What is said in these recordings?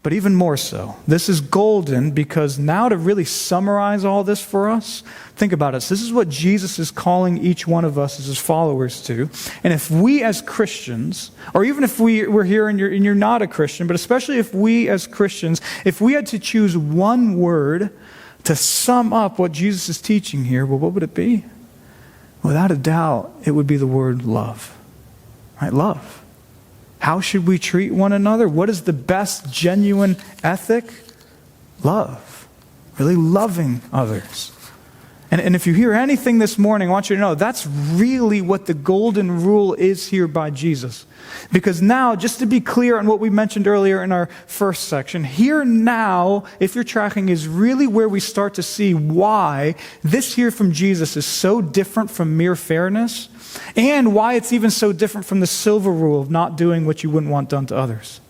But even more so, this is golden because now to really summarize all this for us, think about it. This is what Jesus is calling each one of us as his followers to. And if we as Christians, or even if we're here and you're not a Christian, but especially if we as Christians, if we had to choose one word to sum up what Jesus is teaching here, well, what would it be? Without a doubt, it would be the word love. Right? Love. How should we treat one another? What is the best genuine ethic? Love. Really loving others. And if you hear anything this morning, I want you to know that's really what the golden rule is here by Jesus. Because now, just to be clear on what we mentioned earlier in our first section, here now, if you're tracking, is really where we start to see why this here from Jesus is so different from mere fairness, and why it's even so different from the silver rule of not doing what you wouldn't want done to others.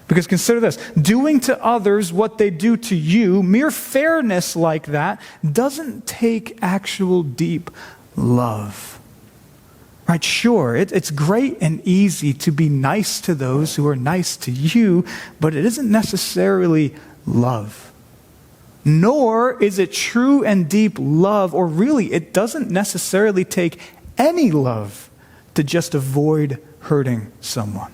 Because consider this, doing to others what they do to you, mere fairness like that, doesn't take actual deep love. Right? Sure, it's great and easy to be nice to those who are nice to you, but it isn't necessarily love. Nor is it true and deep love, or really, it doesn't necessarily take any love to just avoid hurting someone.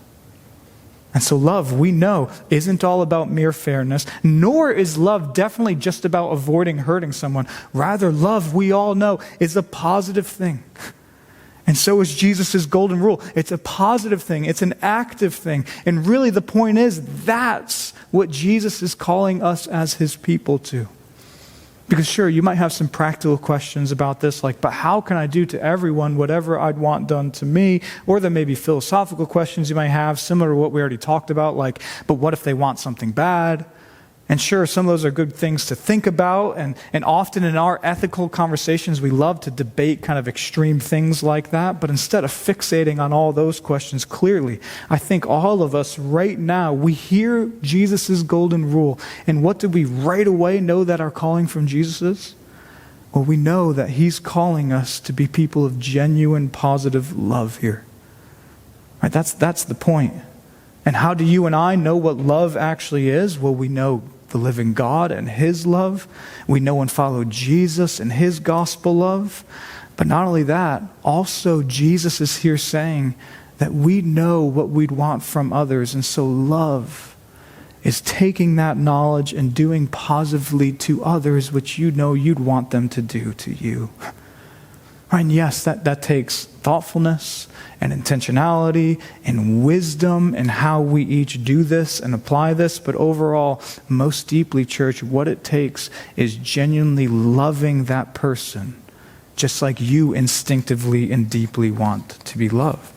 And so love, we know, isn't all about mere fairness, nor is love definitely just about avoiding hurting someone. Rather, love, we all know, is a positive thing. And so is Jesus' golden rule. It's a positive thing. It's an active thing. And really the point is, that's what Jesus is calling us as his people to. Because sure, you might have some practical questions about this, like, but how can I do to everyone whatever I'd want done to me? Or there may be philosophical questions you might have, similar to what we already talked about, like, but what if they want something bad? And sure, some of those are good things to think about, and often in our ethical conversations, we love to debate kind of extreme things like that, but instead of fixating on all those questions clearly, I think all of us right now, we hear Jesus' golden rule, and what do we right away know that our calling from Jesus is? Well, we know that he's calling us to be people of genuine, positive love here. Right? That's the point. And how do you and I know what love actually is? Well, we know the living God and his love. We know and follow Jesus and his gospel love. But not only that, also Jesus is here saying that we know what we'd want from others. And so love is taking that knowledge and doing positively to others which you know you'd want them to do to you. And yes, that takes thoughtfulness and intentionality and wisdom in how we each do this and apply this. But overall, most deeply, church, what it takes is genuinely loving that person just like you instinctively and deeply want to be loved.